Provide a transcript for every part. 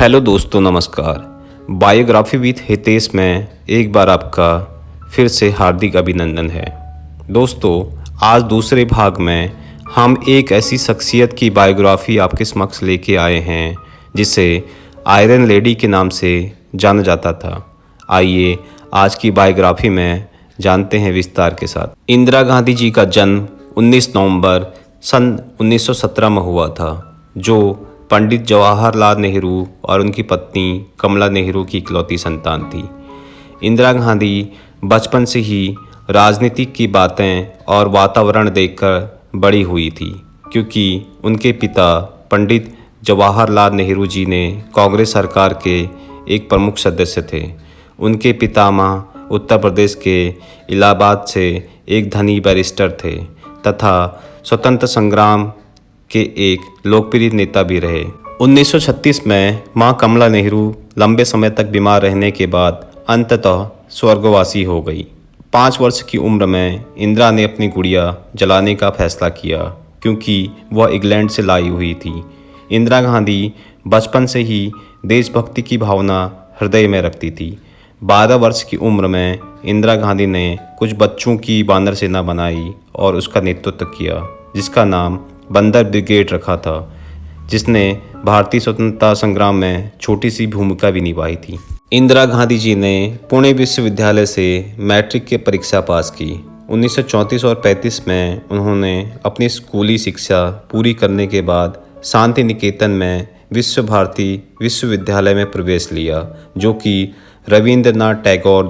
Hello दोस्तों, नमस्कार। Biography with Hitesh में एक बार आपका फिर से हार्दिक अभिनंदन है। दोस्तों, आज दूसरे भाग में हम एक ऐसी शख्सियत की बायोग्राफी आपके समक्ष लेके आए हैं जिसे आयरन लेडी के नाम से जाना जाता था। आइए आज की बायोग्राफी में जानते हैं विस्तार के साथ। इंदिरा गांधी जी का जन्म 19 नवंबर सन 1917 में हुआ था, जो पंडित जवाहरलाल नेहरू और उनकी पत्नी कमला नेहरू की इकलौती संतान थी। इंदिरा गांधी बचपन से ही राजनीति की बातें और वातावरण देखकर बड़ी हुई थी, क्योंकि उनके पिता पंडित जवाहरलाल नेहरू जी ने कांग्रेस सरकार के एक प्रमुख सदस्य थे। उनके पितामह उत्तर प्रदेश के इलाहाबाद से एक धनी बैरिस्टर थे तथा स्वतंत्र संग्राम के एक लोकप्रिय नेता भी रहे। 1936 में मां कमला नेहरू लंबे समय तक बीमार रहने के बाद अंततः स्वर्गवासी हो गई। 5 वर्ष की उम्र में इंदिरा ने अपनी गुड़िया जलाने का फैसला किया, क्योंकि वह इंग्लैंड से लाई हुई थी। इंदिरा गांधी बचपन से ही देशभक्ति की भावना हृदय में रखती थी। 12 वर्ष की उम्र में इंदिरा गांधी ने कुछ बच्चों की वानर सेना बनाई और उसका नेतृत्व किया, जिसका नाम बंदर ब्रिगेड रखा था, जिसने भारतीय स्वतंत्रता संग्राम में छोटी सी भूमिका भी निभाई थी। इंदिरा गांधी जी ने पुणे विश्वविद्यालय से मैट्रिक की परीक्षा पास की। 1934 और 35 में उन्होंने अपनी स्कूली शिक्षा पूरी करने के बाद शांति निकेतन में विश्व भारती विश्वविद्यालय में प्रवेश लिया, जो कि रविंद्रनाथ टैगोर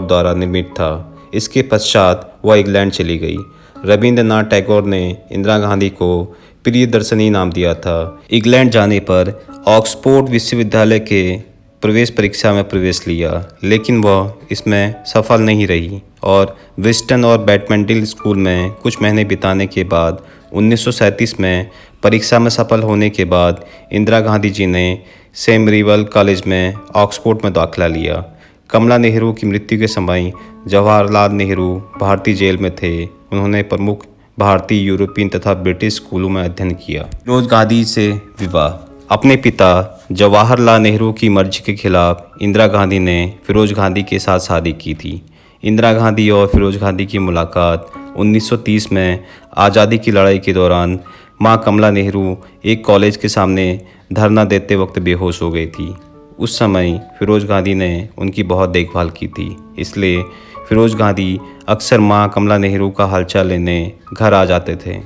द्वारा निर्मित था। इसके पश्चात वह इंग्लैंड चली गई। रविंद्रनाथ टैगोर ने इंदिरा गांधी को प्रियदर्शनी नाम दिया था। इंग्लैंड जाने पर ऑक्सफोर्ड विश्वविद्यालय के प्रवेश परीक्षा में प्रवेश लिया, लेकिन वह इसमें सफल नहीं रही और ब्रिस्टन और बैडमिंटन स्कूल में कुछ महीने बिताने के बाद 1937 में परीक्षा में सफल होने के बाद इंदिरा गांधी जी ने सेमरीवल कॉलेज में ऑक्सफोर्ड में दाखिला लिया। कमला नेहरू की मृत्यु के समय जवाहरलाल नेहरू भारतीय जेल में थे। उन्होंने प्रमुख भारतीय, यूरोपियन तथा ब्रिटिश स्कूलों में अध्ययन किया। फिरोज गांधी से विवाह। अपने पिता जवाहरलाल नेहरू की मर्जी के खिलाफ इंदिरा गांधी ने फिरोज गांधी के साथ शादी की थी। इंदिरा गांधी और फिरोज गांधी की मुलाकात 1930 में आज़ादी की लड़ाई के दौरान मां कमला नेहरू एक कॉलेज के सामने धरना देते वक्त बेहोश हो गई थी। उस समय फिरोज गांधी ने उनकी बहुत देखभाल की थी, इसलिए फिरोज गांधी अक्सर मां कमला नेहरू का हालचाल लेने घर आ जाते थे।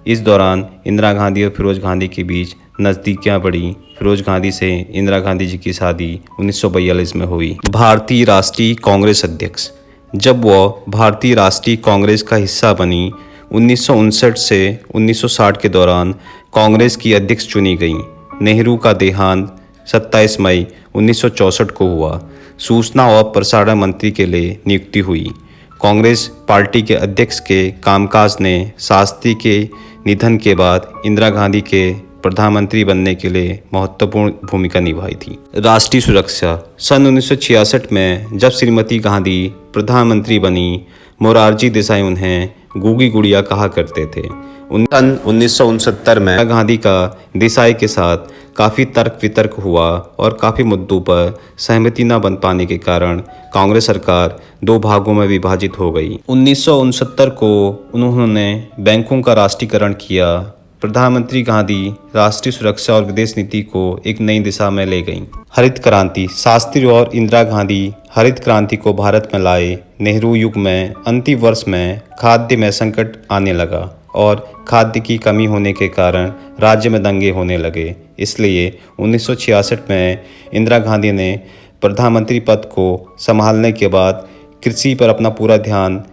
इस दौरान इंदिरा गांधी और फिरोज गांधी के बीच नज़दीकियां बढ़ी। फिरोज गांधी से इंदिरा गांधी जी की शादी 1942 में हुई। भारतीय राष्ट्रीय कांग्रेस अध्यक्ष। जब वह भारतीय राष्ट्रीय कांग्रेस का हिस्सा बनी, 1959 से 1960 के दौरान कांग्रेस की अध्यक्ष चुनी गई। नेहरू का देहांत 27 मई 1964 को हुआ। सूचना और प्रसारण मंत्री के लिए नियुक्ति हुई। कांग्रेस पार्टी के अध्यक्ष के कामकाज ने शास्त्री के निधन के बाद इंदिरा गांधी के प्रधानमंत्री बनने के लिए महत्वपूर्ण भूमिका निभाई थी। राष्ट्रीय सुरक्षा। सन 1966 में जब श्रीमती गांधी प्रधानमंत्री बनी, मोरारजी देसाई उन्हें गूगी गुड़िया कहा करते थे। सन 1969 में गांधी का देसाई के साथ काफ़ी तर्क वितर्क हुआ और काफ़ी मुद्दों पर सहमति न बन पाने के कारण कांग्रेस सरकार 2 भागों में विभाजित हो गई। 1969 को उन्होंने बैंकों का राष्ट्रीयकरण किया। प्रधानमंत्री गांधी राष्ट्रीय सुरक्षा और विदेश नीति को एक नई दिशा में ले गईं। हरित क्रांति। शास्त्री और इंदिरा गांधी हरित क्रांति को भारत में लाए। नेहरू युग में अंतिम वर्ष में खाद्य में संकट आने लगा और खाद्य की कमी होने के कारण राज्य में दंगे होने लगे। इसलिए 1966 में इंदिरा गांधी ने प्रधानमंत्री पद को संभालने के बाद कृषि पर अपना पूरा ध्यान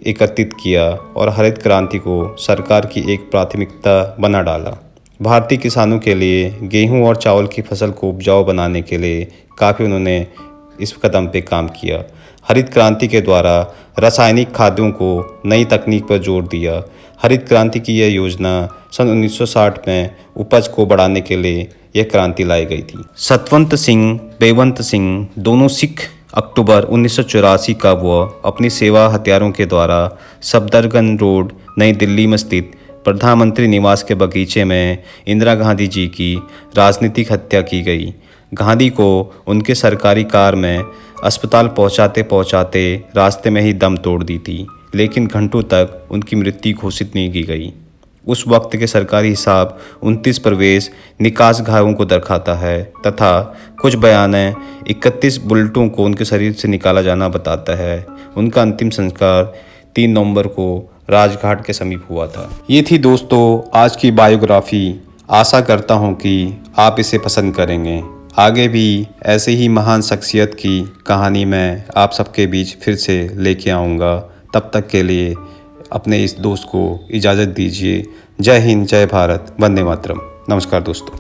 एकत्रित किया और हरित क्रांति को सरकार की एक प्राथमिकता बना डाला। भारतीय किसानों के लिए गेहूं और चावल की फसल को उपजाऊ बनाने के लिए काफ़ी उन्होंने इस कदम पे काम किया। हरित क्रांति के द्वारा रासायनिक खाद्यों को नई तकनीक पर जोर दिया। हरित क्रांति की यह योजना सन 1960 में उपज को बढ़ाने के लिए यह क्रांति लाई गई थी। सतवंत सिंह, बेवंत सिंह दोनों सिख। अक्टूबर 1984 का वह अपनी सेवा हथियारों के द्वारा सफदरजंग रोड, नई दिल्ली में स्थित प्रधानमंत्री निवास के बगीचे में इंदिरा गांधी जी की राजनीतिक हत्या की गई। गांधी को उनके सरकारी कार में अस्पताल पहुंचाते पहुंचाते रास्ते में ही दम तोड़ दी थी, लेकिन घंटों तक उनकी मृत्यु घोषित नहीं की गई। उस वक्त के सरकारी हिसाब 29 प्रवेश निकास घावों को दर्शाता है तथा कुछ बयानें 31 बुलेटों को उनके शरीर से निकाला जाना बताता है। उनका अंतिम संस्कार 3 नवंबर को राजघाट के समीप हुआ था। ये थी दोस्तों आज की बायोग्राफी। आशा करता हूँ कि आप इसे पसंद करेंगे। आगे भी ऐसे ही महान शख्सियत की कहानी मैं आप सबके बीच फिर से लेके आऊँगा। तब तक के लिए अपने इस दोस्त को इजाज़त दीजिए। जय हिंद, जय भारत, वंदे मातरम। नमस्कार दोस्तों।